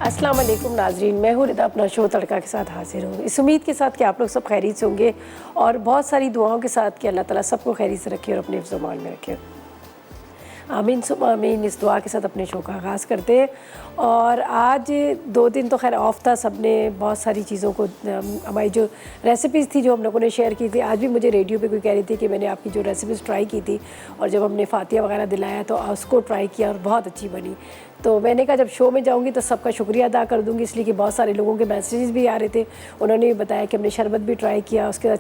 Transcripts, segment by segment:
अस्सलाम वालेकुम नाजरीन, मैं हूँ रिदा अपना शो तड़का के साथ हाजिर हूँ। इस उम्मीद के साथ कि आप लोग सब खैरियत से होंगे और बहुत सारी दुआओं के साथ कि अल्लाह ताला सबको खैरियत से रखे और अपने ज़ुबान में रखे। आमीन सुबह आमीन। इस दुआ के साथ अपने शो का आगाज़ करते हैं। और आज 2 दिन तो खैर ऑफ था, सब ने बहुत सारी चीज़ों को हमारी जो रेसिपीज़ थी जो हम लोगों ने शेयर की थी। आज भी मुझे रेडियो पे कोई कह रही थी कि मैंने आपकी जो रेसिपीज़ ट्राई की थी और जब हमने फातिया वगैरह दिलाया तो उसको ट्राई किया और बहुत अच्छी बनी। तो मैंने कहा जब शो में जाऊंगी तो सबका शुक्रिया अदा कर दूंगी, इसलिए कि बहुत सारे लोगों के मैसेजेस भी आ रहे थे। उन्होंने भी बताया कि हमने शरबत भी ट्राई किया, उसके बाद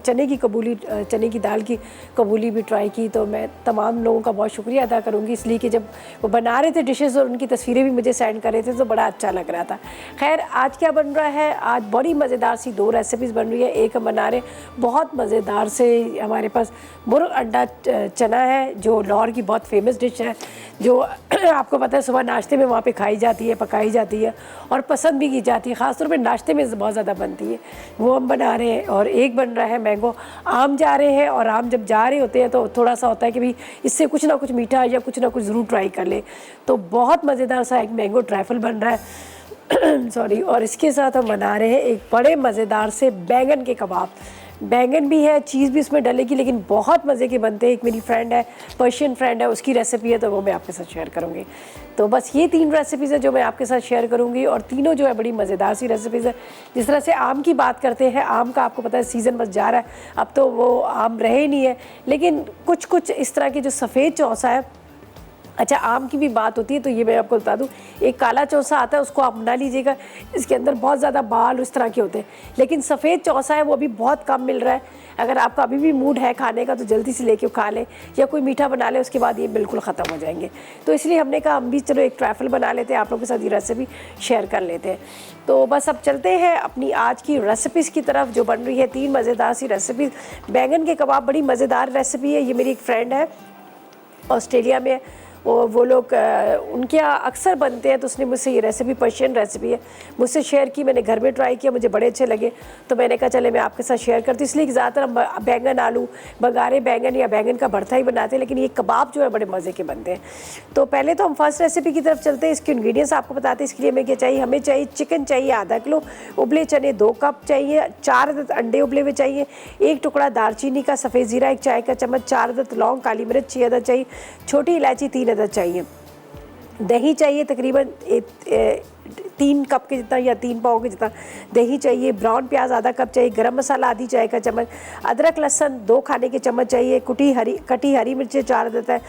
चने की दाल की कबूली भी ट्राई की। तो मैं तमाम लोगों का बहुत शुक्रिया अदा करूँगी, इसलिए कि जब वो बना रहे थे डिशेज़ और उनकी तस्वीरें भी मुझे सेंड कर रहे थे तो बड़ा अच्छा लग रहा था। खैर आज क्या बन रहा है, आज बड़ी मज़ेदार सी 2 रेसिपीज़ बन रही है। एक हम बना रहे बहुत मज़ेदार से, हमारे पास मुर्ग अंडा चना है जो लाहौर की बहुत फेमस डिश है, जो आपको पता है सुबह नाश्ते में वहाँ पे खाई जाती है, पकाई जाती है और पसंद भी की जाती है। ख़ासतौर पे नाश्ते में बहुत ज़्यादा बनती है, वो हम बना रहे हैं। और एक बन रहा है मैंगो आम जा रहे हैं, और आम जब जा रहे होते हैं तो थोड़ा सा होता है कि भाई इससे कुछ ना कुछ मीठा या कुछ ना कुछ ज़रूर ट्राई कर ले। तो बहुत मज़ेदार सा एक मैंगो ट्रैफल बन रहा है सॉरी। और इसके साथ हम बना रहे हैं एक बड़े मज़ेदार से बैंगन के कबाब। बैंगन भी है, चीज़ भी उसमें डलेगी, लेकिन बहुत मज़े के बनते हैं। एक मेरी फ्रेंड है, पर्शियन फ्रेंड है, उसकी रेसिपी है तो वो मैं आपके साथ शेयर करूँगी। तो बस ये 3 रेसिपीज़ है जो मैं आपके साथ शेयर करूँगी, और तीनों जो है बड़ी मज़ेदार सी रेसिपीज़ है। जिस तरह से आम की बात करते हैं, आम का आपको पता है सीज़न बस जा रहा है, अब तो वो आम रहे ही नहीं है। लेकिन कुछ इस तरह की जो सफ़ेद चौसा है, अच्छा आम की भी बात होती है तो ये मैं आपको बता दूं, एक काला चौसा आता है उसको आप बना लीजिएगा, इसके अंदर बहुत ज़्यादा बाल इस तरह के होते हैं। लेकिन सफ़ेद चौसा है वो अभी बहुत कम मिल रहा है। अगर आपका अभी भी मूड है खाने का तो जल्दी से लेके खा लें, या कोई मीठा बना लें, उसके बाद ये बिल्कुल ख़त्म हो जाएंगे। तो इसलिए हमने कहा हम भी चलो एक ट्रैफल बना लेते हैं, आप लोगों के साथ ये रेसिपी शेयर कर लेते हैं। तो बस अब चलते हैं अपनी आज की रेसिपीज़ की तरफ जो बन रही है 3 मज़ेदार सी रेसिपीज़। बैंगन के कबाब बड़ी मज़ेदार रेसिपी है। ये मेरी एक फ्रेंड है, ऑस्ट्रेलिया में, वो लोग उनके यहाँ अक्सर बनते हैं, तो उसने मुझसे ये रेसिपी, पर्शियन रेसिपी है, मुझसे शेयर की। मैंने घर में ट्राई किया, मुझे बड़े अच्छे लगे, तो मैंने कहा चले मैं आपके साथ शेयर करती हूँ। इसलिए कि ज़्यादातर हम बैंगन आलू बघारे बैंगन या बैंगन का भरता ही बनाते हैं, लेकिन ये कबाब जो है बड़े मज़े के बनते हैं। तो पहले तो हम फर्स्ट रेसिपी की तरफ चलते हैं। इसके इंग्रीडियंट्स आपको बताते हैं। इसके लिए हमें क्या चाहिए, हमें चाहिए चिकन चाहिए आधा किलो, उबले चने 2 कप चाहिए, 4 अदद अंडे उबले हुए चाहिए, 1 टुकड़ा दालचीनी का, सफ़ेद ज़ीरा 1 चाय का चम्मच, 4 अदद लौंग, काली मिर्च 6 अदद चाहिए, छोटी इलायची 3 अदद चाहिए, दही चाहिए तकरीबन 3 कप के जितना या 3 पाव के जितना दही चाहिए, ब्राउन प्याज आधा कप चाहिए, गरम मसाला आधी चाय का चम्मच, अदरक लहसुन 2 खाने के चम्मच चाहिए, कटी हरी मिर्चें 4 अदद है,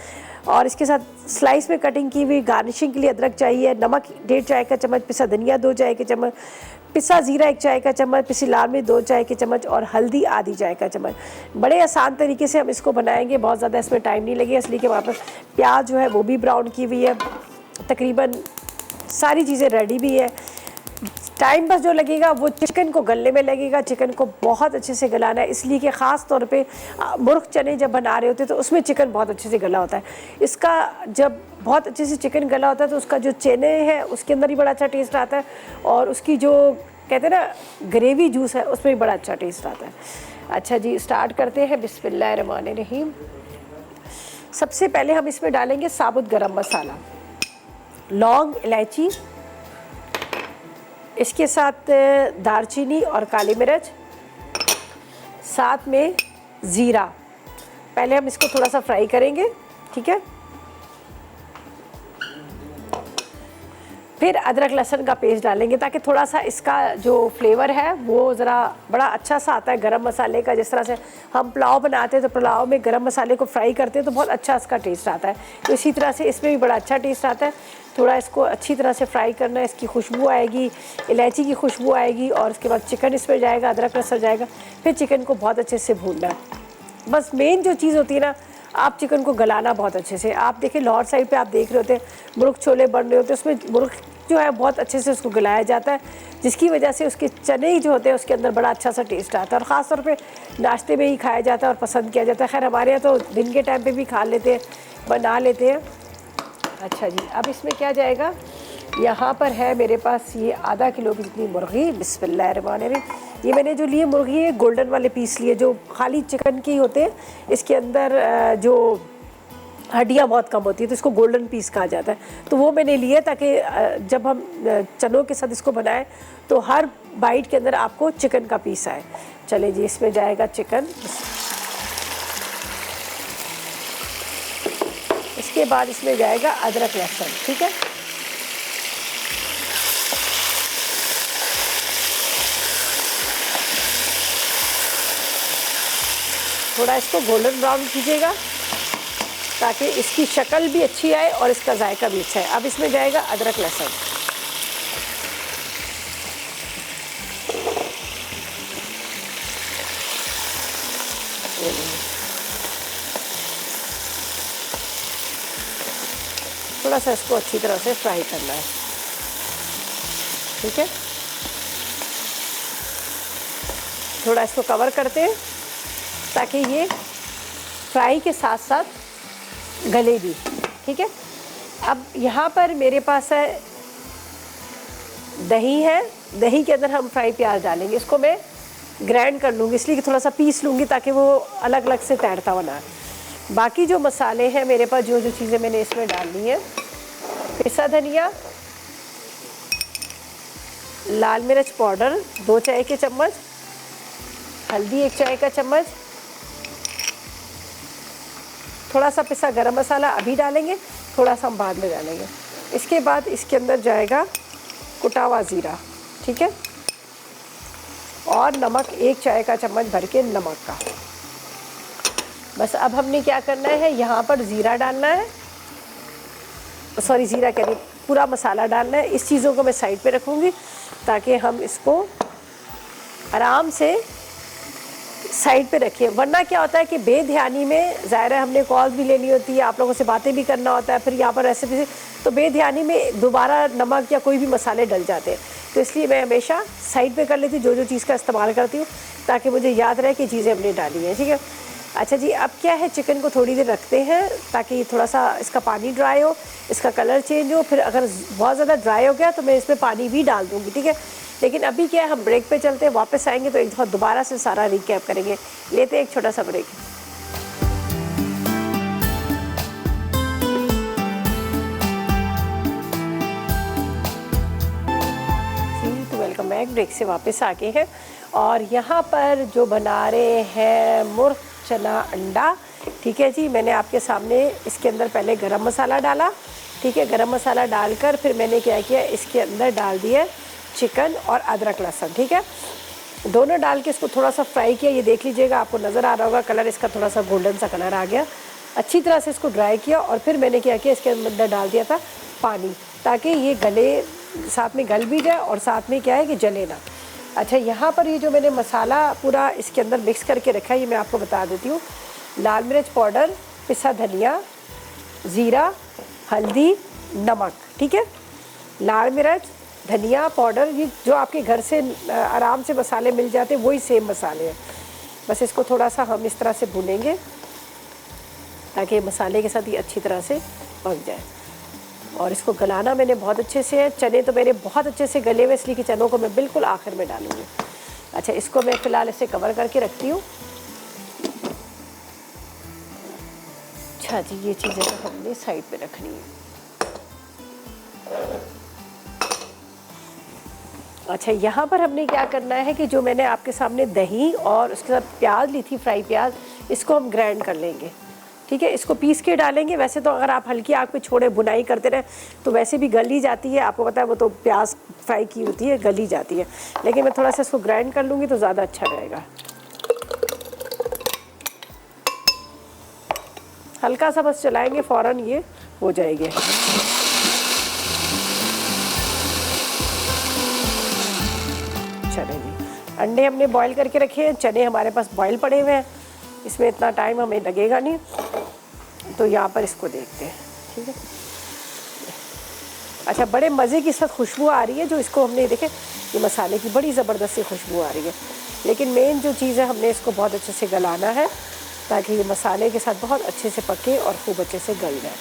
और इसके साथ स्लाइस में कटिंग की हुई गार्निशिंग के लिए अदरक चाहिए, नमक 1.5 चाय का चम्मच, पिसा धनिया 2 चाय के चम्मच, पिसा ज़ीरा 1 चाय का चम्मच, पिसी लाल मिर्च 2 चाय के चम्मच, और हल्दी आधी चाय का चम्मच। बड़े आसान तरीके से हम इसको बनाएंगे, बहुत ज़्यादा इसमें टाइम नहीं लगेगा, इसलिए कि हमारे पास प्याज जो है वो भी ब्राउन की हुई है, तकरीबन सारी चीज़ें रेडी भी है। टाइम बस जो लगेगा वो चिकन को गलने में लगेगा। चिकन को बहुत अच्छे से गलाना है, इसलिए कि ख़ास तौर पे मुर्ग चने जब बना रहे होते हैं तो उसमें चिकन बहुत अच्छे से गला होता है। इसका जब बहुत अच्छे से चिकन गला होता है तो उसका जो चने है उसके अंदर ही बड़ा अच्छा टेस्ट आता है, और उसकी जो कहते हैं ना ग्रेवी जूस है उसमें भी बड़ा अच्छा टेस्ट आता है। अच्छा जी, स्टार्ट करते हैं। बिस्मिल्लाहिर्रहमानिर्रहीम। सबसे पहले हम इसमें डालेंगे साबुत गरम मसाला, लौंग, इलायची, इसके साथ दालचीनी और काली मिर्च, साथ में ज़ीरा। पहले हम इसको थोड़ा सा फ्राई करेंगे, ठीक है। फिर अदरक लहसुन का पेस्ट डालेंगे ताकि थोड़ा सा इसका जो फ्लेवर है वो ज़रा बड़ा अच्छा सा आता है गरम मसाले का। जिस तरह से हम पुलाव बनाते हैं तो पुलाव में गरम मसाले को फ्राई करते हैं तो बहुत अच्छा इसका टेस्ट आता है, तो इसी तरह से इसमें भी बड़ा अच्छा टेस्ट आता है। थोड़ा इसको अच्छी तरह से फ्राई करना है, इसकी खुशबू आएगी, इलायची की खुशबू आएगी, और उसके बाद चिकन इसमें जाएगा, अदरक लहसुन जाएगा, फिर चिकन को बहुत अच्छे से भूनना है। बस मेन जो चीज़ होती है ना, आप चिकन को गलाना बहुत अच्छे से। आप देखिए लाहौर साइड पे आप देख रहे होते हैं मुर्ग छोले बन रहे होते हैं, उसमें मुर्ग जो है बहुत अच्छे से उसको गलाया जाता है, जिसकी वजह से उसके चने ही जो होते हैं उसके अंदर बड़ा अच्छा सा टेस्ट आता है, और ख़ास तौर पे नाश्ते में ही खाया जाता है और पसंद किया जाता है। खैर हमारे यहाँ तो दिन के टाइम पे भी खा लेते हैं, बना लेते हैं। अच्छा जी, अब इसमें क्या जाएगा, यहाँ पर है मेरे पास ये आधा किलो की जितनी मुर्गी। बिस्मिल्लाहिर्रहमानिर्रहीम। ये मैंने जो लिए मुर्गी है गोल्डन वाले पीस लिए, जो खाली चिकन के ही होते हैं। इसके अंदर जो हड्डियाँ बहुत कम होती है, तो इसको गोल्डन पीस कहा जाता है। तो वो मैंने लिए ताकि जब हम चनों के साथ इसको बनाएं तो हर बाइट के अंदर आपको चिकन का पीस आए। चले जी, इसमें जाएगा चिकन। इसके बाद इसमें जाएगा अदरक लहसुन। ठीक है, थोड़ा इसको गोल्डन ब्राउन कीजिएगा ताकि इसकी शक्ल भी अच्छी आए और इसका जायका भी अच्छा है। अब इसमें जाएगा अदरक लहसुन। थोड़ा सा इसको अच्छी तरह से फ्राई करना है। ठीक है, थोड़ा इसको कवर करते हैं ताकि ये फ्राई के साथ साथ गले भी। ठीक है, अब यहाँ पर मेरे पास है दही है। दही के अंदर हम फ्राई प्याज डालेंगे। इसको मैं ग्राइंड कर लूँगी, इसलिए कि थोड़ा सा पीस लूँगी ताकि वो अलग अलग से तैरता हुआ ना। बाकी जो मसाले हैं मेरे पास, जो जो चीज़ें मैंने इसमें डालनी है, पिसा धनिया, लाल मिर्च पाउडर 2 चाय के चम्मच, हल्दी 1 चाय का चम्मच, थोड़ा सा पिसा गरम मसाला अभी डालेंगे, थोड़ा सा हम बाद में डालेंगे। इसके बाद इसके अंदर जाएगा कुटा हुआ ज़ीरा। ठीक है, और नमक 1 चाय का चम्मच भर के नमक का। बस अब हमने क्या करना है, यहाँ पर ज़ीरा डालना है, सॉरी ज़ीरा कह रही, पूरा मसाला डालना है। इस चीज़ों को मैं साइड पे रखूँगी ताकि हम इसको आराम से साइड पे रखिए। वरना क्या होता है कि बेध्यानी में, ज़ाहिर है हमने कॉल्स भी लेनी होती है, आप लोगों से बातें भी करना होता है, फिर यहाँ पर रेसिपी, तो बेध्यानी में दोबारा नमक या कोई भी मसाले डल जाते हैं। तो इसलिए मैं हमेशा साइड पे कर लेती हूँ, जो जो चीज़ का इस्तेमाल करती हूँ, ताकि मुझे याद रहे कि चीज़ें हमने डाली हैं। ठीक है, अच्छा जी, अब क्या है, चिकन को थोड़ी देर रखते हैं ताकि थोड़ा सा इसका पानी ड्राई हो, इसका कलर चेंज हो। फिर अगर बहुत ज़्यादा ड्राई हो गया तो मैं इसमें पानी भी डाल दूँगी। ठीक है, लेकिन अभी क्या है, हम ब्रेक पे चलते हैं, वापस आएंगे तो एक दफ़ा दोबारा से सारा रिकैप करेंगे। लेते हैं एक छोटा सा ब्रेक। तो वेलकम बैक, ब्रेक से वापस आ गए हैं और यहाँ पर जो बना रहे हैं मुर्ग चना अंडा। ठीक है जी, मैंने आपके सामने इसके अंदर पहले गरम मसाला डाला। ठीक है, गरम मसाला डालकर फिर मैंने क्या किया, इसके अंदर डाल दिया चिकन और अदरक लहसुन। ठीक है, दोनों डाल के इसको थोड़ा सा फ्राई किया। ये देख लीजिएगा, आपको नज़र आ रहा होगा कलर इसका थोड़ा सा गोल्डन सा कलर आ गया। अच्छी तरह से इसको ड्राई किया और फिर मैंने क्या किया, इसके अंदर डाल दिया था पानी, ताकि ये गले, साथ में गल भी जाए और साथ में क्या है कि जले ना। अच्छा, यहाँ पर ये जो मैंने मसाला पूरा इसके अंदर मिक्स करके रखा है, ये मैं आपको बता देती हूँ। लाल मिर्च पाउडर, पिसा धनिया, ज़ीरा, हल्दी, नमक। ठीक है, लाल मिर्च, धनिया पाउडर, ये जो आपके घर से आराम से मसाले मिल जाते हैं वही सेम मसाले हैं। बस इसको थोड़ा सा हम इस तरह से भूनेंगे ताकि मसाले के साथ ये अच्छी तरह से पक जाए। और इसको गलाना मैंने बहुत अच्छे से है। चने तो मेरे बहुत अच्छे से गले हुए, इसलिए कि चनों को मैं बिल्कुल आखिर में डालूँगी। अच्छा, इसको मैं फ़िलहाल इसे कवर करके रखती हूँ। अच्छा जी, ये चीज़ें तो हमने साइड पे रखनी है। अच्छा, यहाँ पर हमने क्या करना है कि जो मैंने आपके सामने दही और उसके साथ प्याज ली थी, फ्राई प्याज, इसको हम ग्राइंड कर लेंगे। ठीक है, इसको पीस के डालेंगे। वैसे तो अगर आप हल्की आग पे छोड़े, बुनाई करते रहे तो वैसे भी गल ही जाती है, आपको पता है, वो तो प्याज फ्राई की होती है, गल ही जाती है। लेकिन मैं थोड़ा सा इसको ग्राइंड कर लूँगी तो ज़्यादा अच्छा रहेगा। हल्का सा बस चलाएंगे, फ़ौरन ये हो जाएंगे। चने जी, अंडे हमने बॉईल करके रखे हैं, चने हमारे पास बॉईल पड़े हुए हैं, इसमें इतना टाइम हमें लगेगा नहीं। तो यहाँ पर इसको देखते हैं। ठीक है, अच्छा, बड़े मज़े की साथ खुशबू आ रही है जो इसको हमने देखे, ये मसाले की बड़ी ज़बरदस्त सी खुशबू आ रही है। लेकिन मेन जो चीज़ है, हमने इसको बहुत अच्छे से गलाना है ताकि ये मसाले के साथ बहुत अच्छे से पके और खूब अच्छे से गल जाए।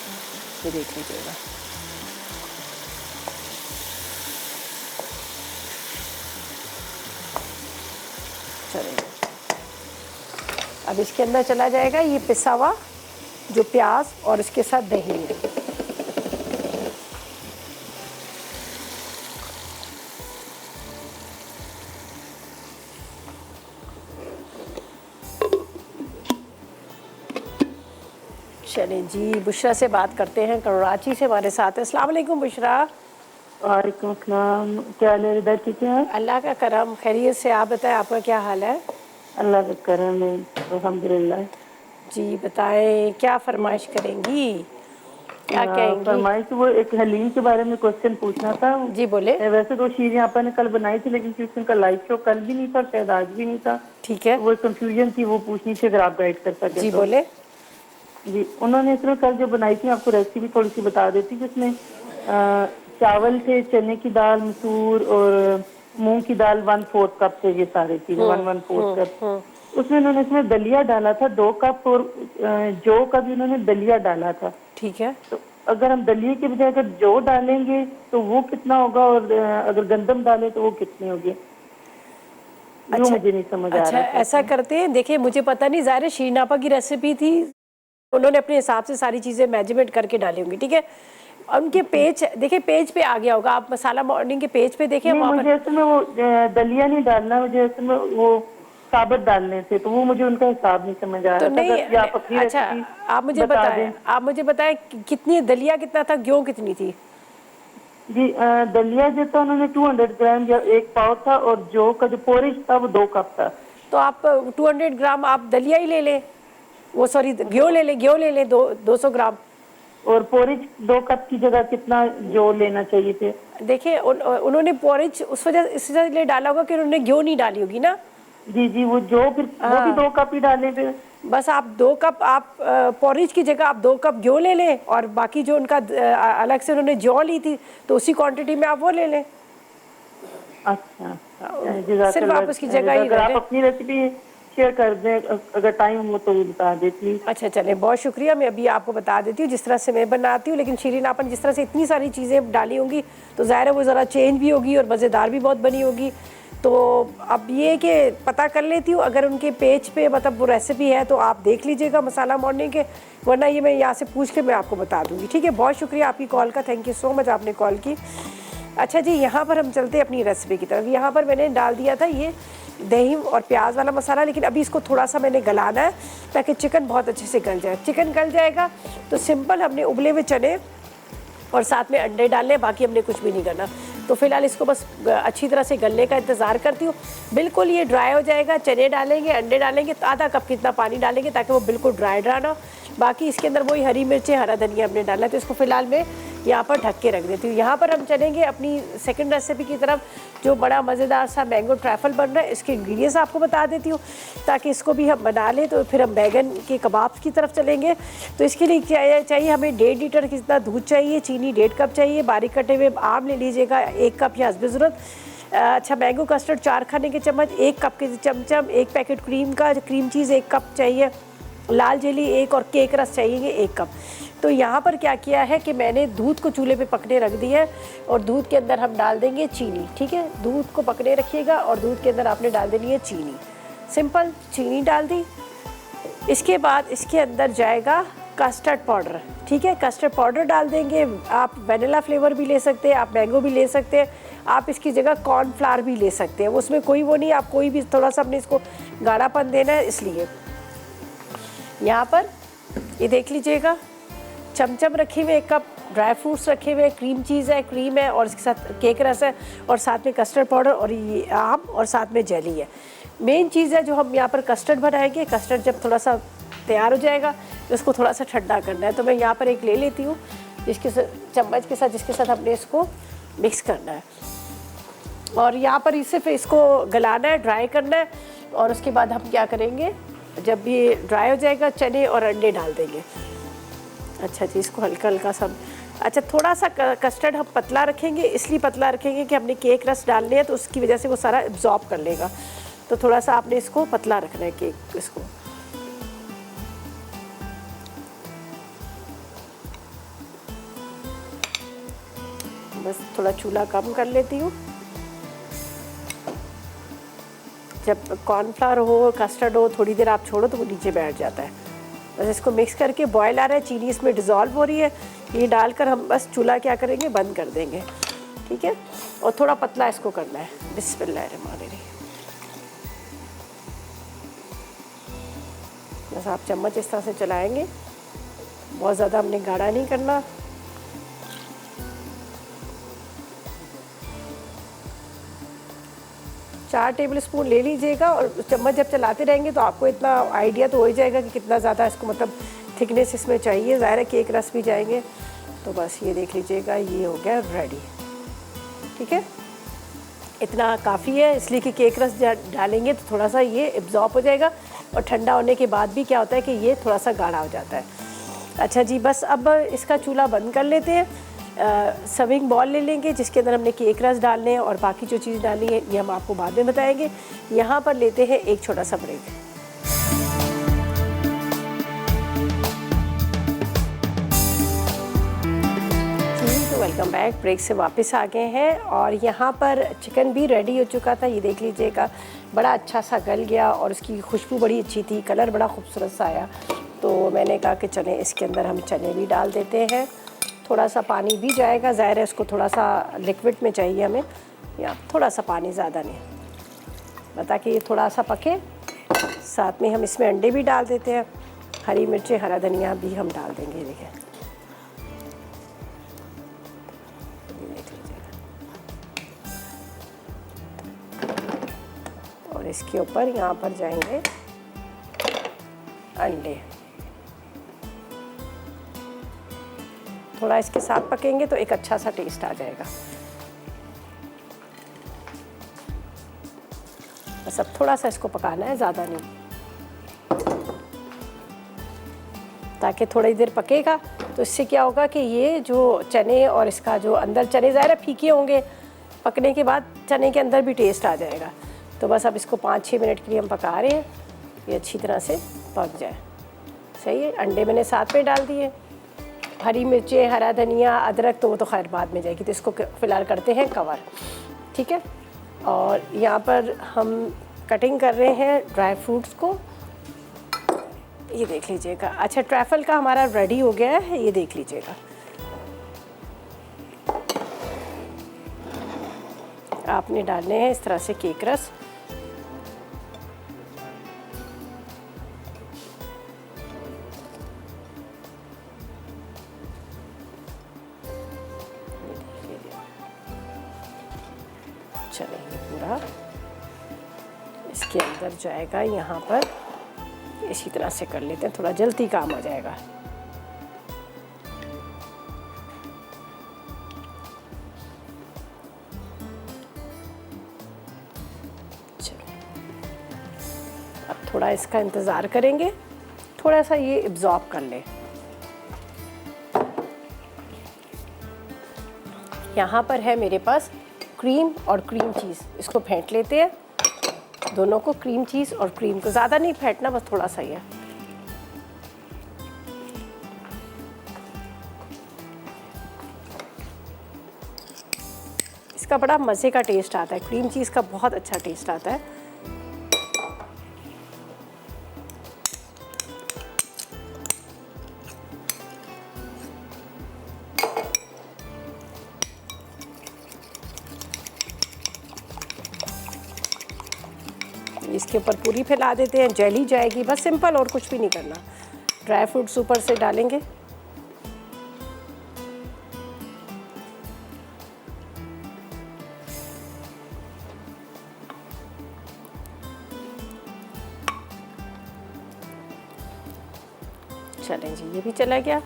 ये देख लीजिएगा। चलिए, अब इसके अंदर चला जाएगा ये पिसा हुआ जो प्याज और इसके साथ दही है। चलिए जी, बुशरा से बात करते हैं, कराची से हमारे साथ है। अस्सलाम वालेकुम बुशरा। वालेकुम अस्सलाम। क्या हाल है रिदा, ठीक है? अल्लाह का करम, खैरियत से। आप बताएं, आपका क्या हाल है? अल्लाह का करम है, अल्हम्दुलिल्लाह। जी बताएं, क्या फरमाइश करेंगी, क्या कहेंगी? फरमाइश तो वो एक हलीम के बारे में क्वेश्चन पूछना था। जी बोले। वैसे तो शीरें आपा ने कल बनाई थी, लेकिन क्योंकि उनका लाइव शो कल भी नहीं था, शायद आज भी नहीं था, ठीक है। तो वो कंफ्यूजन थी, वो पूछनी थी अगर आप गाइड कर सके जी तो। बोले। जी, उन्होंने इसमें कल जो बनाई थी, आपको रेसिपी थोड़ी सी बता देती, जिसमें चावल थे, चने की दाल, मसूर और मूंग की दाल 1/4 कप थे, ये सारी चीजें 1/4 कप। उसमें उन्होंने इसमें दलिया डाला था 2 कप, और जौ का भी उन्होंने दलिया डाला था। ठीक है। तो अगर हम दलिये के बजाय अगर जौ डालेंगे तो वो कितना होगा, और अगर गंदम डालें तो वो कितने होंगे? अच्छा, मुझे नहीं समझ आ अच्छा रहा था ऐसा इसमें। करते हैं, देखिए मुझे पता नहीं, ज़ाहिर है शीरीन आपा की रेसिपी थी, उन्होंने अपने हिसाब से सारी चीज़ें मेजरमेंट करके डाली होंगी। ठीक है। और उनके पेज देखिए, पेज पे आ गया होगा, आप मसाला मॉर्निंग के पेज पे देखें नहीं, वहाँ पर। मुझे इसमें वो दलिया नहीं डालना, मुझे इसमें वो साबुत डालने थे, तो वो मुझे उनका हिसाब नहीं समझ आ तो रहा था। नहीं, अगर ये आप अपनी अच्छा रेसिपी आप मुझे बता बताएं, दें। आप मुझे बताएं कितनी दलिया कितना था, गेहूँ कितनी थी? जी, दलिया जो था उन्होंने 200 ग्राम या 1 पाव था, और जौ का जो पोरिज था वो 2 कप था। तो आप 200 ग्राम आप दलिया ही ले लें, वो सॉरी गेहूँ ले लें, गेहूँ ले लें 200 ग्राम। और पोरिज 2 कप की जगह कितना जौ लेना चाहिए थे? देखिए उन्होंने पोरिज उस वजह इसलिए डाला होगा कि उन्होंने गेहूँ नहीं डाली होगी ना। जी जी, वो जौ फिर वो भी 2 कप ही डाले थे। बस आप 2 कप, आप पोरिज की जगह आप 2 कप गेहूँ ले लें, और बाकी जो उनका अलग से उन्होंने जौ ली थी तो उसी क्वांटिटी में आप वो ले लें। अच्छा, सिर्फ आप उसकी जगह ही अगर ले आप लें। अपनी रेसिपी शेयर कर दें, अगर टाइम हो तो बता दें प्लीज। अच्छा चले, बहुत शुक्रिया। मैं अभी आपको बता देती हूँ जिस तरह से मैं बनाती हूँ, लेकिन शीरीन आपन जिस तरह से इतनी सारी चीज़ें डाली होंगी तो ज़ाहिर है वो ज़रा चेंज भी होगी और मज़ेदार भी बहुत बनी होगी। तो अब ये कि पता कर लेती हूँ, अगर उनके पेज पे मतलब वो रेसिपी है तो आप देख लीजिएगा मसाला मॉर्निंग के, वरना ये मैं यहाँ से पूछ के मैं आपको बता दूँगी। ठीक है, बहुत शुक्रिया आपकी कॉल का, थैंक यू सो मच, आपने कॉल की। अच्छा जी, यहाँ पर हम चलते हैं अपनी रेसिपी की तरफ। यहाँ पर मैंने डाल दिया था ये दही और प्याज वाला मसाला, लेकिन अभी इसको थोड़ा सा मैंने गलाना है ताकि चिकन बहुत अच्छे से गल जाए। चिकन गल जाएगा तो सिंपल हमने उबले हुए चने और साथ में अंडे डालने, बाकी हमने कुछ भी नहीं करना। तो फिलहाल इसको बस अच्छी तरह से गलने का इंतज़ार करती हूँ। बिल्कुल ये ड्राई हो जाएगा, चने डालेंगे, अंडे डालेंगे, तो आधा कप कितना पानी डालेंगे ताकि वो बिल्कुल ड्राई ना हो। बाकी इसके अंदर वही हरी मिर्चें, हरा धनिया हमने डाला है, तो इसको फिलहाल मैं यहाँ पर ढक के रख देती हूँ। यहाँ पर हम चलेंगे अपनी सेकंड रेसिपी की तरफ, जो बड़ा मज़ेदार सा मैंगो ट्रैफल बन रहा है। इसके इंग्रेडिएंट्स आपको बता देती हूँ ताकि इसको भी हम बना लें। तो फिर हम बैगन के कबाब की तरफ चलेंगे। तो इसके लिए क्या चाहिए हमें, 1.5 लीटर जितना दूध चाहिए, चीनी 1.5 कप चाहिए, बारीक कटे हुए आम ले लीजिएगा 1 कप या हस्ब ज़रूरत। अच्छा, मैंगो कस्टर्ड 4 खाने के चम्मच, 1 कप के चमचम, 1 पैकेट क्रीम का, क्रीम चीज़ 1 कप चाहिए, लाल जेली 1 और केक रस चाहिए 1 कप। तो यहाँ पर क्या किया है कि मैंने दूध को चूल्हे पे पकने रख दिया है, और दूध के अंदर हम डाल देंगे चीनी। ठीक है, दूध को पकने रखिएगा और दूध के अंदर आपने डाल देनी है चीनी। सिंपल चीनी डाल दी। इसके बाद इसके अंदर जाएगा कस्टर्ड पाउडर। ठीक है, कस्टर्ड पाउडर डाल देंगे। आप वनीला फ्लेवर भी ले सकते हैं, आप मैंगो भी ले सकते हैं, आप इसकी जगह कॉर्नफ्लावर भी ले सकते हैं, उसमें कोई वो नहीं, आप कोई भी थोड़ा सा अपने इसको गाढ़ापन देना है। इसलिए यहाँ पर ये देख लीजिएगा, चमचम रखे हुए 1 कप, ड्राई फ्रूट्स रखे हुए, क्रीम चीज़ है, क्रीम है, और इसके साथ केक रस है, और साथ में कस्टर्ड पाउडर, और ये आम, और साथ में जेली है। मेन चीज़ है जो हम यहाँ पर कस्टर्ड बनाएंगे। कस्टर्ड जब थोड़ा सा तैयार हो जाएगा तो इसको थोड़ा सा ठंडा करना है। तो मैं यहाँ पर एक ले लेती हूँ जिसके चम्मच के साथ, जिसके साथ हमने इसको मिक्स करना है, और यहाँ पर सिर्फ इसको गलाना है, ड्राई करना है। और उसके बाद हम क्या करेंगे, जब ये ड्राई हो जाएगा चने और अंडे डाल देंगे। अच्छा जी, इसको हल्का हल्का सा, अच्छा थोड़ा सा कस्टर्ड हम पतला रखेंगे, इसलिए पतला रखेंगे कि हमने केक रस डालने हैं, तो उसकी वजह से वो सारा एब्जॉर्ब कर लेगा। तो थोड़ा सा आपने इसको पतला रखना है केक, इसको। बस थोड़ा चूल्हा कम कर लेती हूँ। जब कॉर्नफ्लावर हो, कस्टर्ड हो, थोड़ी देर आप छोड़ो तो वो नीचे बैठ जाता है। बस इसको मिक्स करके बॉयल आ रहा है, चीनी इसमें डिज़ोल्व हो रही है, ये डालकर हम बस चूल्हा क्या करेंगे, बंद कर देंगे। ठीक है, और थोड़ा पतला इसको करना है। बिस्मिल्लाहिर्रहमानिर्रहीम। बस आप चम्मच इस तरह से चलाएंगे, बहुत ज़्यादा हमने गाढ़ा नहीं करना। चार टेबल स्पून ले लीजिएगा, और चम्मच जब चलाते रहेंगे तो आपको इतना आइडिया तो हो ही जाएगा कि कितना ज़्यादा इसको मतलब थिकनेस इसमें चाहिए। ज़ाहिर है केक रस भी जाएंगे, तो बस ये देख लीजिएगा, ये हो गया रेडी। ठीक है, इतना काफ़ी है, इसलिए कि केक रस डालेंगे तो थोड़ा सा ये एब्जॉर्ब हो जाएगा, और ठंडा होने के बाद भी क्या होता है कि ये थोड़ा सा गाढ़ा हो जाता है। अच्छा जी, बस अब इसका चूल्हा बंद कर लेते हैं। सर्विंग बॉल ले लेंगे जिसके अंदर हमने केक रस डालने हैं, और बाकी जो चीज़ डालनी है ये हम आपको बाद में बताएंगे। यहाँ पर लेते हैं एक छोटा सा ब्रेक। तो वेलकम बैक, ब्रेक से वापस आ गए हैं, और यहाँ पर चिकन भी रेडी हो चुका था। ये देख लीजिएगा, बड़ा अच्छा सा गल गया, और उसकी खुशबू बड़ी अच्छी थी, कलर बड़ा खूबसूरत सा आया। तो मैंने कहा कि चलें इसके अंदर हम चने भी डाल देते हैं। थोड़ा सा पानी भी जाएगा, ज़ाहिर है उसको थोड़ा सा लिक्विड में चाहिए हमें, या थोड़ा सा पानी, ज़्यादा नहीं, ताकि ये थोड़ा सा पके। साथ में हम इसमें अंडे भी डाल देते हैं, हरी मिर्चें, हरा धनिया भी हम डाल देंगे। देखें, देख लीजिएगा, और इसके ऊपर यहाँ पर जाएंगे अंडे। थोड़ा इसके साथ पकेंगे तो एक अच्छा सा टेस्ट आ जाएगा। बस अब थोड़ा सा इसको पकाना है, ज़्यादा नहीं, ताकि थोड़ी देर पकेगा तो इससे क्या होगा कि ये जो चने और इसका जो अंदर, चने ज़ाहिर है फीके होंगे, पकने के बाद चने के अंदर भी टेस्ट आ जाएगा। तो बस अब इसको 5-6 मिनट के लिए हम पका रहे हैं, ये अच्छी तरह से पक जाए। सही है, अंडे मैंने साथ में डाल दिए, हरी मिर्चें, हरा धनिया, अदरक तो वो तो खैर बाद में जाएगी, तो इसको फ़िलहाल करते हैं कवर। ठीक है, और यहाँ पर हम कटिंग कर रहे हैं ड्राई फ्रूट्स को। ये देख लीजिएगा, अच्छा ट्रैफल का हमारा रेडी हो गया है, ये देख लीजिएगा। आपने डालने हैं इस तरह से केक रस। चलेंगे पूरा इसके अंदर जाएगा, यहाँ पर इसी तरह से कर लेते हैं, थोड़ा जल्दी काम हो जाएगा। चलो, अब थोड़ा इसका इंतज़ार करेंगे, थोड़ा सा ये एब्जॉर्ब कर ले। यहाँ पर है मेरे पास क्रीम और क्रीम चीज़, इसको फेंट लेते हैं दोनों को, क्रीम चीज़ और क्रीम को, ज़्यादा नहीं फेंटना, बस थोड़ा सा ही है। इसका बड़ा मज़े का टेस्ट आता है, क्रीम चीज़ का बहुत अच्छा टेस्ट आता है। इसके ऊपर पूरी फैला देते हैं, जेली जाएगी, बस सिंपल, और कुछ भी नहीं करना। ड्राई फ्रूट्स ऊपर से डालेंगे। चलें जी, ये भी चला गया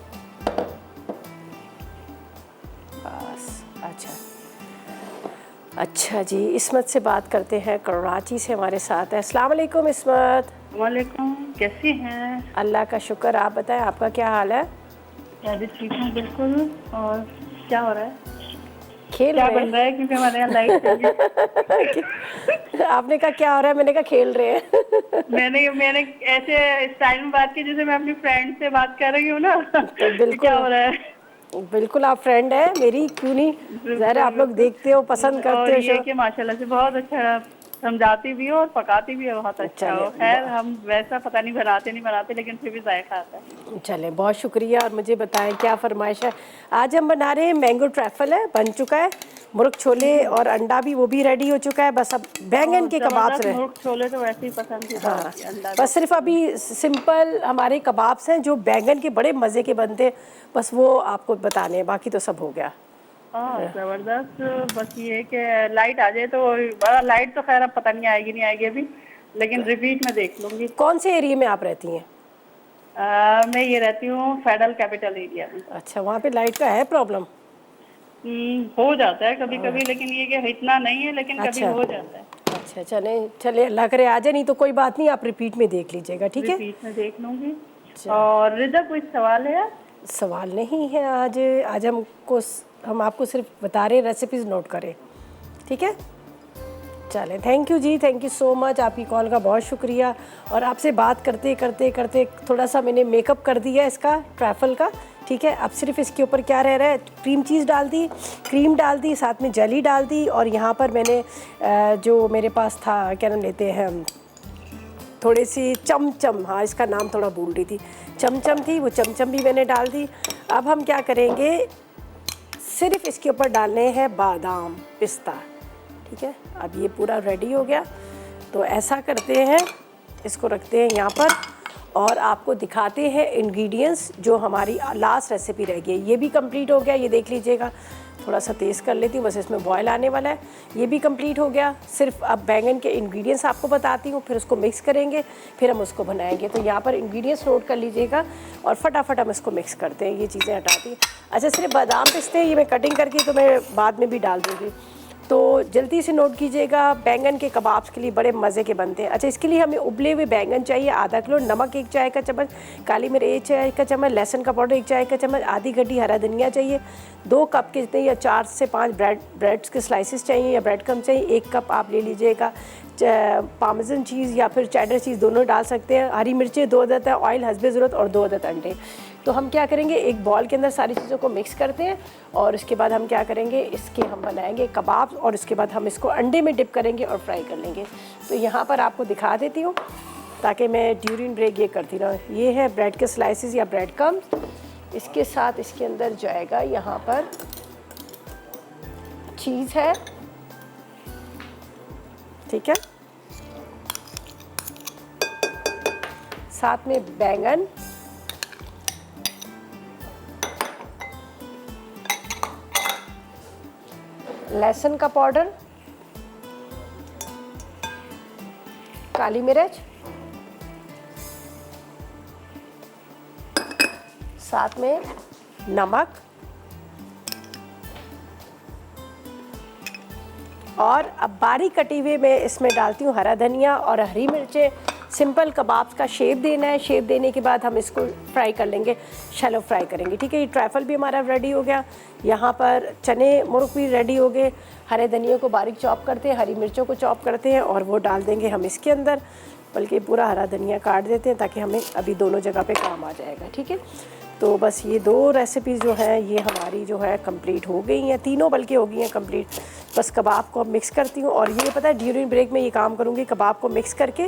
बस। अच्छा जी, इस्मत से बात करते हैं, कराची से हमारे साथ है। अस्सलाम वालेकुम इस्मत। वालेकुम, कैसी हैं? अल्लाह का शुक्र, आप बताएं आपका क्या हाल है? मैं भी ठीक हूँ बिल्कुल। और क्या हो रहा है? खेल क्या रहे बन रहा है? क्योंकि हमारे यहाँ लाइट चली है। आपने कहा क्या हो रहा है, मैंने कहा खेल रहे हैं। मैंने ऐसे स्टाइल में बात की जैसे मैं अपनी फ्रेंड से बात कर रही हूँ ना। तो बिल्कुल, क्या हो रहा है? बिल्कुल आप फ्रेंड है मेरी, क्यों नहीं, ज़ाहिर है आप लोग देखते हो, पसंद करते और हो ये शो। कि माशाल्लाह से बहुत अच्छा समझाती भी हो और पकाती भी हो, बहुत अच्छा चलिए, हो। खैर हम वैसा पता नहीं बनाते लेकिन फिर भी जायका आता है। चलें, बहुत शुक्रिया। और मुझे बताएं क्या फरमाइश है। आज हम बना रहे हैं मैंगो ट्रैफल है, बन चुका है। मुर्ग छोले और अंडा भी वो भी रेडी हो चुका है। बस अब बैंगन के कबाब्स जबरदस्त रहे। मुर्ग छोले तो वैसे ही पसंदीदा हाँ, होती है, अंडा भी बस सिर्फ अच्छा अभी सिंपल हमारे कबाब्स हैं जो बैंगन के बड़े मज़े के बनते हैं, बस वो आपको बताने हैं, बाकी तो सब हो गया। जबरदस्त। बस ये है कि लाइट आ जाए तो लाइट तो खैर अब पता नहीं आएगी नहीं आएगी अभी, लेकिन रिपीट में देख लूंगी। कौन से एरिया में आप रहती हैं? मैं ये रहती हूँ फेडरल कैपिटल एरिया में। अच्छा, वहाँ पे लाइट का है प्रॉब्लम? हो जाता है कभी कभी, लेकिन ये कि इतना नहीं है, लेकिन कभी अच्छा हो जाता है। अच्छा, चले चले, अल्लाह करे आ जाए, नहीं तो कोई बात नहीं, आप रिपीट में देख लीजिएगा, ठीक है? रिपीट में देख लूंगी। और रिजा कोई सवाल है? सवाल नहीं है आज। आज हम आपको सिर्फ बता रहे हैं, रेसिपीज़ नोट करें, ठीक है? चलें, थैंक यू जी, थैंक यू सो मच, आपकी कॉल का बहुत शुक्रिया। और आपसे बात करते करते करते थोड़ा सा मैंने मेकअप कर दिया इसका ट्रैफल का, ठीक है? अब सिर्फ इसके ऊपर क्या रह रहा है, क्रीम चीज़ डाल दी, क्रीम डाल दी, साथ में जेली डाल दी, और यहाँ पर मैंने जो मेरे पास था, क्या नाम लेते हैं हम, थोड़ी सी चमचम, हाँ इसका नाम थोड़ा भूल रही थी, चमचम थी, वो चमचम भी मैंने डाल दी। अब हम क्या करेंगे, सिर्फ इसके ऊपर डालने हैं बादाम पिस्ता, ठीक है? अब ये पूरा रेडी हो गया, तो ऐसा करते हैं, इसको रखते हैं यहाँ पर और आपको दिखाते हैं इंग्रेडिएंट्स जो हमारी लास्ट रेसिपी रह गई। ये भी कंप्लीट हो गया, ये देख लीजिएगा, थोड़ा सा तेज़ कर लेती हूँ, बस इसमें बॉयल आने वाला है। ये भी कंप्लीट हो गया, सिर्फ अब बैंगन के इंग्रेडिएंट्स आपको बताती हूँ, फिर उसको मिक्स करेंगे, फिर हम उसको बनाएंगे। तो यहाँ पर इंग्रेडिएंट्स नोट कर लीजिएगा और फटाफट हम इसको मिक्स करते हैं, ये चीज़ें हटाती हैं। अच्छा, सिर्फ बादाम पिस्ते ये मैं कटिंग करके तो मैं बाद में भी डाल दूँगी, तो जल्दी से नोट कीजिएगा। बैंगन के कबाब्स के लिए बड़े मज़े के बनते हैं। अच्छा, इसके लिए हमें उबले हुए बैंगन चाहिए आधा किलो, नमक 1 चाय का चम्मच, काली मिर्च 1 चाय का चम्मच, लहसुन का पाउडर 1 चाय का चम्मच, आधी गड्डी हरा धनिया चाहिए, 2 कप के जितने या 4 से 5 ब्रेड्स के स्लाइसेस चाहिए या ब्रेड क्रम्ब चाहिए, 1 कप आप ले लीजिएगा पार्मेसन चीज़ या फिर चेडर चीज़, दोनों डाल सकते हैं, हरी मिर्चें 2 अदद है, ऑयल हस्बे ज़रूरत, और 2 अदद अंडे। तो हम क्या करेंगे, एक बॉल के अंदर सारी चीज़ों को मिक्स करते हैं और उसके बाद हम क्या करेंगे, इसके हम बनाएंगे कबाब और उसके बाद हम इसको अंडे में डिप करेंगे और फ्राई कर लेंगे। तो यहाँ पर आपको दिखा देती हूँ ताकि मैं ड्यूरिंग ब्रेक ये करती रहूँ। ये है ब्रेड के स्लाइसेस या ब्रेड क्रम्स, इसके साथ इसके अंदर जाएगा यहाँ पर चीज़ है, ठीक है, साथ में बैंगन, लहसुन का पाउडर, काली मिर्च, साथ में नमक, और अब बारीक कटी हुए मैं इसमें डालती हूँ हरा धनिया और हरी मिर्चें। सिंपल कबाब्स का शेप देना है, शेप देने के बाद हम इसको फ्राई कर लेंगे, शैलो फ्राई करेंगे, ठीक है? ये ट्रैफल भी हमारा रेडी हो गया। यहाँ पर चने मुर्ग भी रेडी हो गए। हरे धनिया को बारीक चॉप करते हैं, हरी मिर्चों को चॉप करते हैं और वो डाल देंगे हम इसके अंदर, बल्कि पूरा हरा धनिया काट देते हैं ताकि हमें अभी दोनों जगह पे काम आ जाएगा, ठीक है? तो बस ये 2 रेसिपीज़ जो हैं ये हमारी जो है कंप्लीट हो गई हैं, तीनों बल्कि हो गई हैं कंप्लीट। बस कबाब को अब मिक्स करती हूँ और ये पता है ड्यूरिंग ब्रेक में ये काम करूँगी, कबाब को मिक्स करके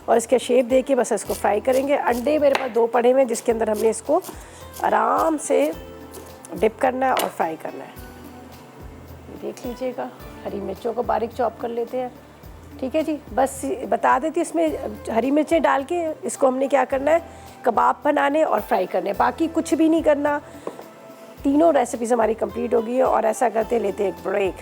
और इसके शेप दे के बस इसको फ्राई करेंगे। अंडे मेरे पास 2 पड़े हुए हैं जिसके अंदर हमने इसको आराम से डिप करना है और फ्राई करना है। देख लीजिएगा, हरी मिर्चों को बारीक चॉप कर लेते हैं, ठीक है जी? बस बता देती हूँ, इसमें हरी मिर्चें डाल के इसको हमने क्या करना है, कबाब बनाने और फ्राई करने, बाकी कुछ भी नहीं करना। तीनों रेसिपीज़ हमारी कंप्लीट हो गई है और ऐसा करते लेते एक ब्रेक।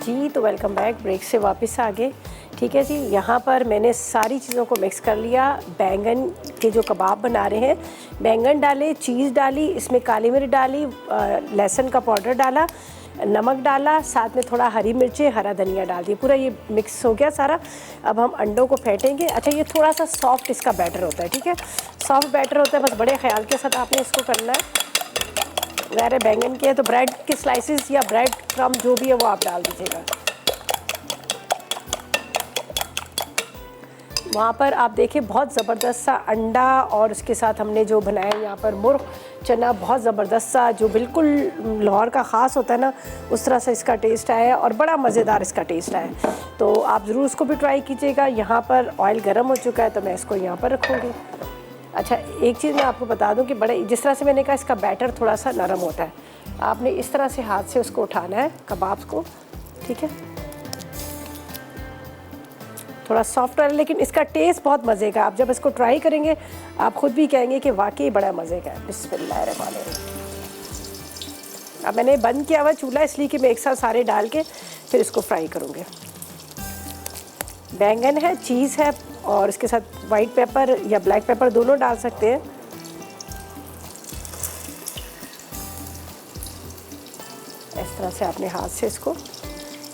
जी, तो वेलकम बैक, ब्रेक से वापस आ गए, ठीक है जी? यहाँ पर मैंने सारी चीज़ों को मिक्स कर लिया। बैंगन के जो कबाब बना रहे हैं, बैंगन डाले, चीज़ डाली, इसमें काली मिर्च डाली, लहसुन का पाउडर डाला, नमक डाला, साथ में थोड़ा हरी मिर्चें, हरा धनिया डाल दिया, पूरा ये मिक्स हो गया सारा। अब हम अंडों को फेंटेंगे। अच्छा, ये थोड़ा सा सॉफ्ट इसका बैटर होता है, ठीक है? सॉफ्ट बैटर होता है, बस बड़े ख्याल के साथ आपने इसको करना है। ज़ाहिर है बैंगन के है तो ब्रेड के स्लाइसेस या ब्रेड क्रम्ब जो भी है वो आप डाल दीजिएगा। वहाँ पर आप देखिए बहुत ज़बरदस्त सा अंडा और उसके साथ हमने जो बनाया यहाँ पर मुर्ग चना, बहुत ज़बरदस्त सा जो बिल्कुल लाहौर का ख़ास होता है ना, उस तरह से इसका टेस्ट आया है और बड़ा मज़ेदार इसका टेस्ट आया है। तो आप ज़रूर उसको भी ट्राई कीजिएगा। यहाँ पर ऑयल गर्म हो चुका है तो मैं इसको यहाँ पर रखूँगी। अच्छा, एक चीज़ मैं आपको बता दूँ कि बड़े जिस तरह से मैंने कहा इसका बैटर थोड़ा सा नरम होता है, आपने इस तरह से हाथ से उसको उठाना है कबाब को, ठीक है, थोड़ा सॉफ्ट है लेकिन इसका टेस्ट बहुत मज़े का। आप जब इसको ट्राई करेंगे आप ख़ुद भी कहेंगे कि वाकई बड़ा मज़े का है। बिस्मिल्लाहिर्रहमानिर्रहीम। अब मैंने बंद किया हुआ चूल्हा इसलिए कि मैं एक साथ सारे डाल के फिर इसको फ्राई करूँगी। बैंगन है, चीज़ है और इसके साथ वाइट पेपर या ब्लैक पेपर दोनों डाल सकते हैं। इस तरह से आपने हाथ से इसको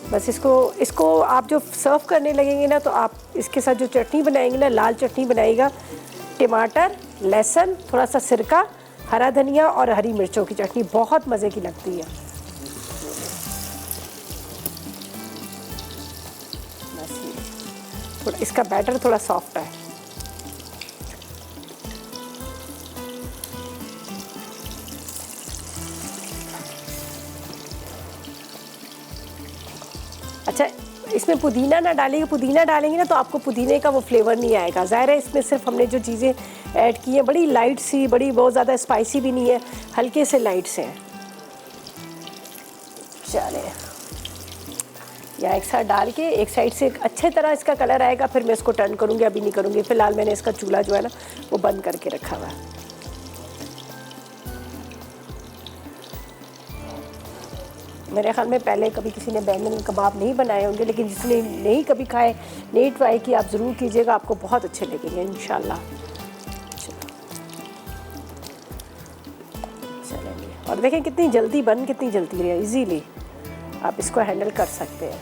बस इसको आप जो सर्व करने लगेंगे ना, तो आप इसके साथ जो चटनी बनाएंगे ना, लाल चटनी बनाएगा, टमाटर, लहसुन, थोड़ा सा सिरका, हरा धनिया और हरी मिर्चों की चटनी, बहुत मज़े की लगती है। बस ये थोड़ा इसका बैटर थोड़ा सॉफ्ट है। अच्छा, इसमें पुदीना ना डालेंगे, पुदीना डालेंगे ना तो आपको पुदीने का वो फ्लेवर नहीं आएगा। ज़ाहिर है इसमें सिर्फ हमने जो चीज़ें ऐड की हैं बड़ी लाइट सी, बड़ी बहुत ज़्यादा स्पाइसी भी नहीं है, हल्के से लाइट से हैं। चले या एक साथ डाल के एक साइड से अच्छे तरह इसका कलर आएगा, फिर मैं इसको टर्न करूँगी, अभी नहीं करूँगी। फ़िलहाल मैंने इसका चूल्हा जो है ना वो बंद करके रखा हुआ है। मेरे ख्याल में पहले कभी किसी ने बैंगन कबाब नहीं बनाए होंगे, लेकिन जिसने नहीं कभी खाए, नहीं ट्राई किया, आप ज़रूर कीजिएगा, आपको बहुत अच्छे लगेंगे इंशाल्लाह। चलेंगे और देखें कितनी जल्दी कितनी जल्दी रही है, इजीली आप इसको हैंडल कर सकते हैं।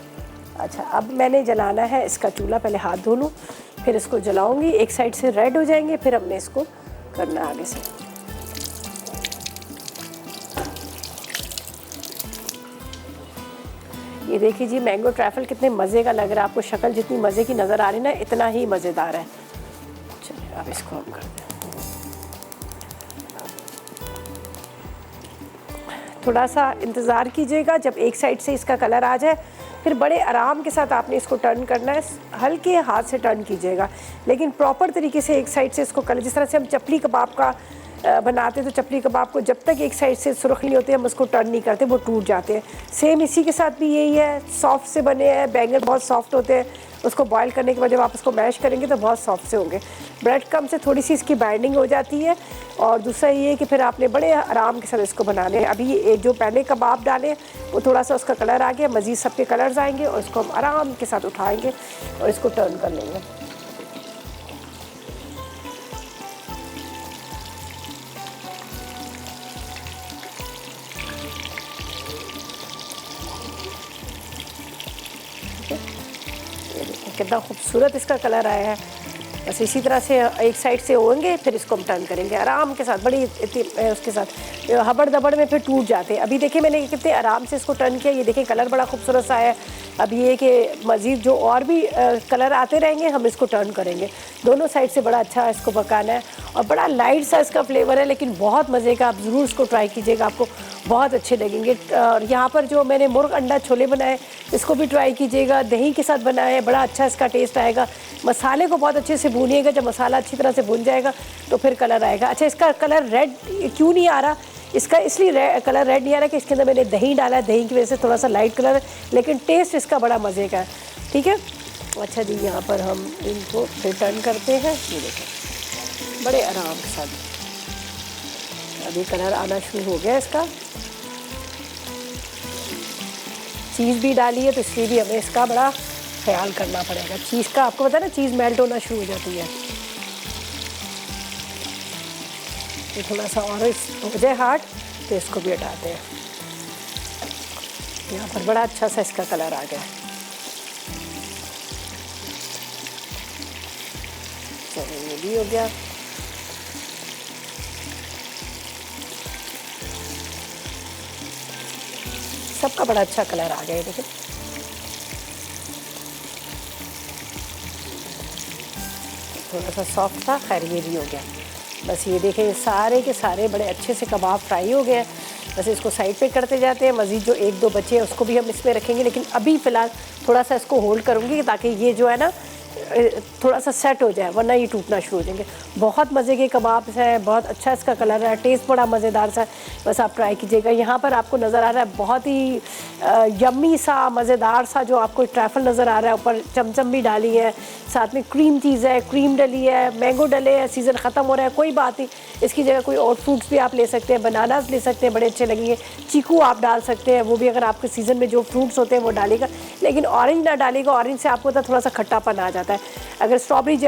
अच्छा, अब मैंने जलाना है इसका चूल्हा, पहले हाथ धो लूँ फिर इसको जलाऊँगी। एक साइड से रेड हो जाएंगे फिर हमने इसको करना आगे से। ये देखिए जी, मैंगो ट्रैफल कितने मज़े का लग रहा है आपको, शक्ल जितनी मज़े की नज़र आ रही है ना, इतना ही मज़ेदार है। चलिए अब इसको हम कर दें। थोड़ा सा इंतज़ार कीजिएगा, जब एक साइड से इसका कलर आ जाए फिर बड़े आराम के साथ आपने इसको टर्न करना है। हल्के हाथ से टर्न कीजिएगा, लेकिन प्रॉपर तरीके से एक साइड से इसको कलर, जिस तरह से हम चपली कबाब का बनाते हैं तो चपली कबाब को जब तक एक साइड से सुर्ख नहीं होती हम उसको टर्न नहीं करते, वो टूट जाते हैं। सेम इसी के साथ भी यही है, सॉफ्ट से बने हैं, बैंगन बहुत सॉफ्ट होते हैं, उसको बॉईल करने के बाद जब आप उसको मैश करेंगे तो बहुत सॉफ्ट से होंगे। ब्रेड क्रम से थोड़ी सी इसकी बाइंडिंग हो जाती है। और दूसरा ये है कि फिर आपने बड़े आराम के साथ इसको बनाने हैं। अभी ये जो पहले कबाब डालें वो थोड़ा सा उसका कलर आ गया, मज़ीद सबके कलर्स आएंगे और इसको हम आराम के साथ उठाएँगे और इसको टर्न कर लेंगे। कितना खूबसूरत इसका कलर आया है। बस इसी तरह से एक साइड से होंगे फिर इसको हम टर्न करेंगे आराम के साथ, बड़ी उसके साथ हबड़ दबड़ में फिर टूट जाते हैं। अभी देखिए मैंने कितने आराम से इसको टर्न किया, ये देखिए कलर बड़ा खूबसूरत सा है। अब ये कि मज़ीद जो और भी कलर आते रहेंगे हम इसको टर्न करेंगे। दोनों साइड से बड़ा अच्छा इसको पकाना है और बड़ा लाइट सा इसका फ्लेवर है, लेकिन बहुत मज़े का। आप ज़रूर इसको ट्राई कीजिएगा, आपको बहुत अच्छे लगेंगे। और यहाँ पर जो मैंने मुर्ग अंडा छोले बनाए इसको भी ट्राई कीजिएगा, दही के साथ बनाया है, बड़ा अच्छा इसका टेस्ट आएगा। मसाले को बहुत अच्छे से भूनिएगा, जब मसाला अच्छी तरह से भून जाएगा तो फिर कलर आएगा। अच्छा, इसका कलर रेड क्यों नहीं आ रहा, इसका इसलिए कलर रेड नहीं आ रहा कि इसके अंदर मैंने दही डाला है, दही की वजह से थोड़ा सा लाइट कलर है, लेकिन टेस्ट इसका बड़ा मज़े का है। ठीक है, अच्छा जी, यहाँ पर हम इनको रिटर्न करते हैं। ये देखें बड़े आराम के साथ अभी कलर आना शुरू हो गया इसका। चीज़ भी डाली है तो इसलिए भी हमें इसका बड़ा ख्याल करना पड़ेगा। चीज़ का आपको पता है ना, चीज़ मेल्ट होना शुरू हो जाती है। ये थोड़ा सा और हो जाए हार्ड तो इसको भी हटाते हैं। यहाँ पर बड़ा अच्छा सा इसका कलर आ गया। चलो ये भी हो गया। सबका बड़ा अच्छा कलर आ गया, देखिए। थोड़ा सा सॉफ्ट था, खैर ये भी हो गया। बस ये देखें, ये सारे के सारे बड़े अच्छे से कबाब फ्राई हो गए हैं। बस इसको साइड पे करते जाते हैं। मज़ीद जो एक दो बचे हैं उसको भी हम इसमें रखेंगे, लेकिन अभी फ़िलहाल थोड़ा सा इसको होल्ड करूँगी ताकि ये जो है ना थोड़ा सा सेट हो जाए, वरना ये टूटना शुरू हो जाएंगे। बहुत मज़े के कबाब्स हैं, बहुत अच्छा इसका कलर है, टेस्ट बड़ा मज़ेदार सा है। बस आप ट्राई कीजिएगा। यहाँ पर आपको नज़र आ रहा है बहुत ही यम्मी सा, मज़ेदार सा जो आपको ट्रैफल नज़र आ रहा है। ऊपर चमचम भी डाली है, साथ में क्रीम चीज़ है, क्रीम डली है, मैंगो डले हैं। सीज़न ख़त्म हो रहा है, कोई बात नहीं, इसकी जगह कोई और फ्रूट्स भी आप ले सकते हैं। बनानास ले सकते हैं, बड़े अच्छे लगेंगे। चीकू आप डाल सकते हैं, वो भी अगर आपके सीज़न में जो फ्रूट्स होते हैं वो डालेगा, लेकिन ऑरेंज ना डालेगा। ऑरेंज से आपको थोड़ा सा खट्टापन आ जाता है। अगर स्ट्रॉबेरीज़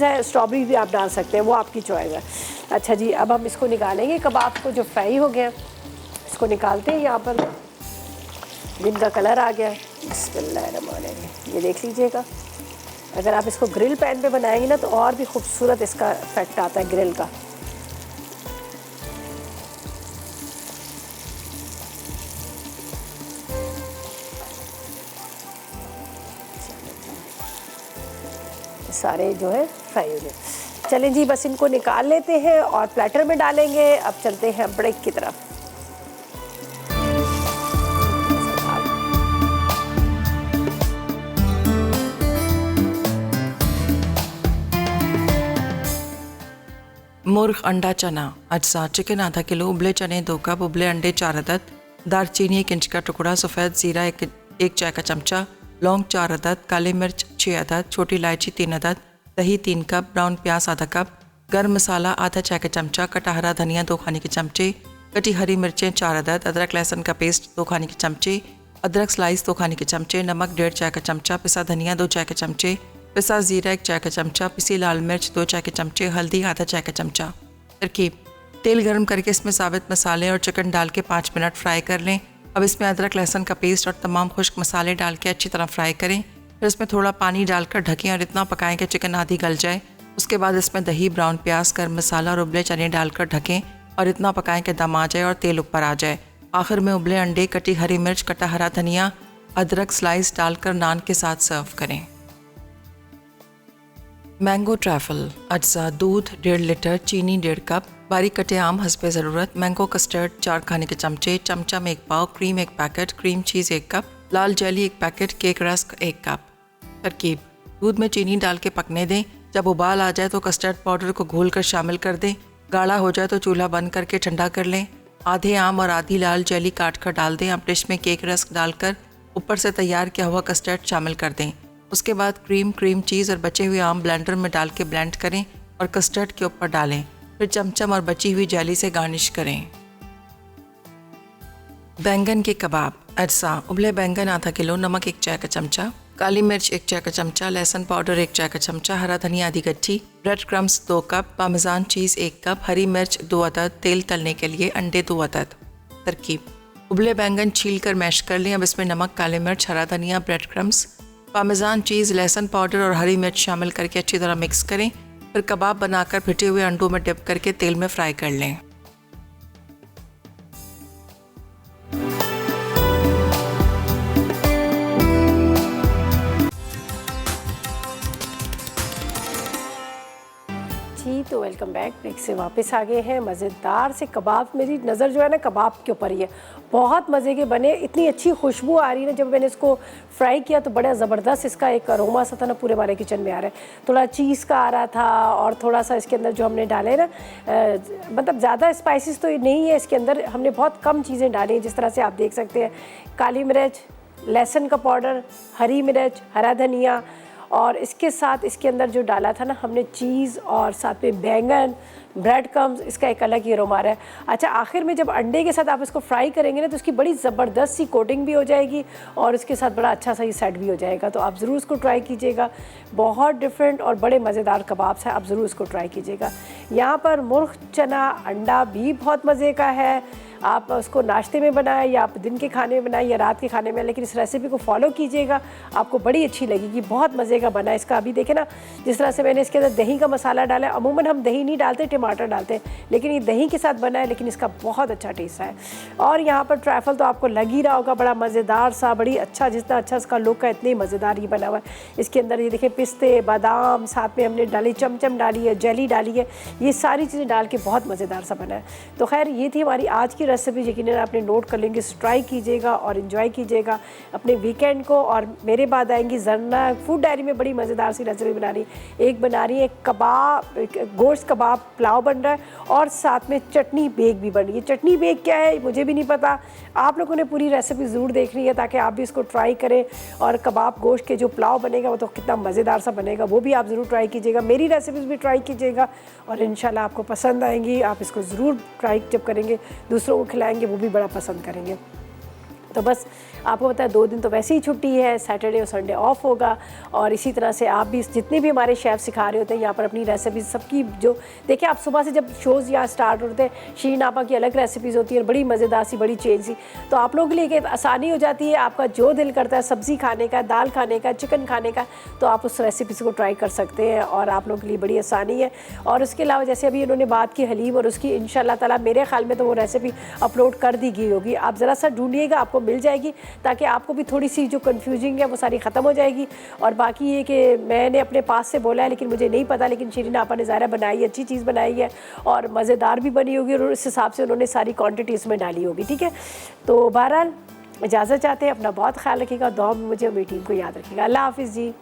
है, स्ट्रॉबेरी भी आप डाल सकते हैं, वो आपकी चॉइस है। अच्छा जी, अब हम इसको निकालेंगे कबाब को जो फ्राई हो गया, इसको निकालते हैं। यहाँ पर जिनका कलर आ गया, बिस्मिल्लाहिर्रहमानिर्रहीम, ये देख लीजिएगा। अगर आप इसको ग्रिल पैन पे बनाएंगे ना तो और भी खूबसूरत इसका इफेक्ट आता है ग्रिल का। सारे जो है फ्राई हो गए। चलें जी, बस इनको निकाल लेते हैं और प्लेटर में डालेंगे। अब चलते हैं ब्रेक की तरफ। मुर्ग अंडा चना अज्जा, चिकन आधा किलो, उबले चने 2 कप, उबले अंडे 4 अदद, दालचीनी 1 इंच का टुकड़ा, सफ़ेद ज़ीरा 1 चाय का चमचा, लौंग 4 अदद, काली मिर्च 6 अदद, छोटी इलायची 3 अदद, दही 3 कप, ब्राउन प्याज आधा कप, गर्म मसाला आधा चाय का चमचा, कटा हरा धनिया 2 खाने के चमचे, कटी हरी मिर्चें 4 अदद, अदरक लहसुन का पेस्ट 2 खाने के चमचे, अदरक स्लाइस 2 खाने के चमचे, नमक 1.5 चाय का चमचा, पिसा धनिया 2 चाय के चमचे, पिसा ज़ीरा 1 चाय का चमचा, पिसी लाल मिर्च 2 चाय के चमचे, हल्दी आधा चाय का चमचा। तरकीब: तेल गर्म करके इसमें साबित मसाले और चिकन डाल के 5 मिनट फ्राई कर लें। अब इसमें अदरक लहसुन का पेस्ट और तमाम खुश्क मसाले डाल के अच्छी तरह फ्राई करें। फिर इसमें थोड़ा पानी डालकर ढकें और इतना पकाएं कि चिकन आधी गल जाए। उसके बाद इसमें दही, ब्राउन प्याज, गर्म मसाला और उबले चने डालकर ढकें और इतना पकाएं कि दम आ जाए और तेल ऊपर आ जाए। आखिर में उबले अंडे, कटी हरी मिर्च, कटा हरा धनिया, अदरक स्लाइस डालकर नान के साथ सर्व करें। मैंगो ट्रैफल अज्जा, दूध 1.5 लीटर, चीनी 1.5 कप, बारीक कटे आम हस्बे ज़रूरत, मैंगो कस्टर्ड 4 खाने के चमचे, चमचा में 1 पाव, cream 1 packet, cream cheese 1 cup, लाल jelly 1 packet, cake rusk 1 cup. तरकीब: दूध में चीनी डाल के पकने दें। जब उबाल आ जाए तो कस्टर्ड पाउडर को घोल कर शामिल कर दें। गाढ़ा हो जाए तो चूल्हा बंद करके ठंडा कर लें। आधे आम और आधी लाल जेली काट कर डाल दें। अब डिश में केक रस्क डालकर ऊपर से तैयार किया हुआ कस्टर्ड शामिल कर दें। उसके बाद क्रीम चीज़ और बचे हुए आम ब्लेंडर में डाल के ब्लेंड करें और कस्टर्ड के ऊपर डालें। फिर चमचम और बची हुई जेली से गार्निश करें। बैंगन के कबाब अरसा, उबले बैंगन आधा किलो, नमक 1 चाय का चमचा, काली मिर्च 1 चाय का चमचा, लहसुन पाउडर 1 चाय का चमचा, हरा धनिया आधी गट्ठी, ब्रेड क्रम्स 2 कप, पामेजान चीज़ 1 कप, हरी मिर्च 2 अदद, तेल तलने के लिए अंडे 2 अदद। तरकीब: उबले बैंगन छील कर मैश कर लें। अब इसमें नमक, काली मिर्च, हरा धनिया, ब्रेड क्रम्स, पामेजान चीज़, लहसुन पाउडर और हरी मिर्च शामिल करके अच्छी तरह मिक्स करें। फिर कबाब बनाकर फिटे हुए अंडों में डिप करके तेल में फ्राई कर लें। जी, तो वेलकम बैक। ब्रेक से वापस आ गए हैं। मज़ेदार से कबाब, मेरी नज़र जो है ना कबाब के ऊपर ही है। बहुत मज़े के बने, इतनी अच्छी खुशबू आ रही है ना। जब मैंने इसको फ्राई किया तो बड़ा ज़बरदस्त इसका एक अरोमा सा था ना, पूरे हमारे किचन में आ रहा है। थोड़ा चीज़ का आ रहा था और थोड़ा सा इसके अंदर जो हमने डाले ना, मतलब ज़्यादा स्पाइसेस तो नहीं है इसके अंदर, हमने बहुत कम चीज़ें डाली हैं। जिस तरह से आप देख सकते हैं, काली मिर्च, लहसुन का पाउडर, हरी मिर्च, हरा धनिया, और इसके साथ इसके अंदर जो डाला था ना हमने चीज़ और साथ में बैंगन, ब्रेड क्रम्स, इसका एक अलग ही अरोमा है। अच्छा, आखिर में जब अंडे के साथ आप इसको फ्राई करेंगे ना तो उसकी बड़ी ज़बरदस्त सी कोटिंग भी हो जाएगी और उसके साथ बड़ा अच्छा सा ये सेट भी हो जाएगा। तो आप ज़रूर इसको ट्राई कीजिएगा। बहुत डिफरेंट और बड़े मज़ेदार कबाब्स हैं, आप ज़रूर इसको ट्राई कीजिएगा। यहाँ पर मुर्ग चना अंडा भी बहुत मज़े का है आप उसको नाश्ते में बनाएं या आप दिन के खाने में बनाएं या रात के खाने में, लेकिन इस रेसिपी को फॉलो कीजिएगा, आपको बड़ी अच्छी लगेगी। बहुत मज़े का बना है इसका। अभी देखें ना जिस तरह से मैंने इसके अंदर दही का मसाला डाला है, अमूमन हम दही नहीं डालते, टमाटर डालते हैं, लेकिन ये दही के साथ बना है, लेकिन इसका बहुत अच्छा टेस्ट है। और यहाँ पर ट्रैफल तो आपको लग ही रहा होगा, बड़ा मज़ेदार सा, बड़ी अच्छा, जितना अच्छा इसका लुक है इतनी मज़ेदार ये बना हुआ है। इसके अंदर ये देखें पिस्ते, बादाम, साथ में हमने डाली चमचम डाली है, जेली डाली है, ये सारी चीज़ें डाल के बहुत मज़ेदार सा बना है। तो खैर ये थी हमारी आज की रेसिपी, यकीनन आपने नोट कर लेंगे, ट्राई कीजिएगा और इन्जॉय कीजिएगा अपने वीकेंड को। और मेरे बाद आएंगी जरना फूड डायरी में बड़ी मज़ेदार सी रेसिपी बना रही है। एक बना रही है कबाब, गोश्त कबाब पुलाव बन रहा है, और साथ में चटनी बेग भी बन रही है। चटनी बेग क्या है मुझे भी नहीं पता, आप लोगों ने पूरी रेसिपी ज़रूर देखनी है ताकि आप भी इसको ट्राई करें। और कबाब गोश्त के जो पुलाव बनेगा वो तो कितना मज़ेदार सा बनेगा, वो भी आप ज़रूर ट्राई कीजिएगा। मेरी रेसिपीज़ भी ट्राई कीजिएगा और इंशाल्लाह आपको पसंद आएंगी। आप इसको ज़रूर ट्राई जब करेंगे, दूसरों को खिलाएंगे, वो भी बड़ा पसंद करेंगे। तो बस आपको पता है 2 दिन तो वैसे ही छुट्टी है, सैटरडे और संडे ऑफ होगा। और इसी तरह से आप भी जितने भी हमारे शेफ़ सिखा रहे होते हैं यहाँ पर अपनी रेसिपीज़ सबकी, जो देखिए आप सुबह से जब शोज़ यहाँ स्टार्ट होते हैं, शीन आपा की अलग रेसिपीज़ होती है, बड़ी मज़ेदार सी, बड़ी चेंज सी, तो आप लोगों के लिए एक आसानी हो जाती है। आपका जो दिल करता है सब्ज़ी खाने का, दाल खाने का, चिकन खाने का, तो आप उस रेसिपीज़ को ट्राई कर सकते हैं और आप लोगों के लिए बड़ी आसानी है। और उसके अलावा जैसे अभी इन्होंने बात की हलीम और उसकी, इंशाल्लाह ताला मेरे ख्याल में तो वो रेसिपी अपलोड कर दी गई होगी, आप ज़रा सा ढूंढिएगा, आपको मिल जाएगी, ताकि आपको भी थोड़ी सी जो कन्फ्यूजिंग है वो सारी ख़त्म हो जाएगी। और बाकी ये कि मैंने अपने पास से बोला है लेकिन मुझे नहीं पता, लेकिन शीरीन आपा ने ज़ाहिर बनाई, अच्छी चीज़ बनाई है और मज़ेदार भी बनी होगी, और इस हिसाब से उन्होंने सारी क्वांटिटी इसमें डाली होगी। ठीक है, तो बहरहाल इजाज़त चाहते हैं, अपना बहुत ख्याल रखिएगा, दुआ में मुझे और मेरी टीम को याद रखिएगा। अल्लाह हाफिज़ जी।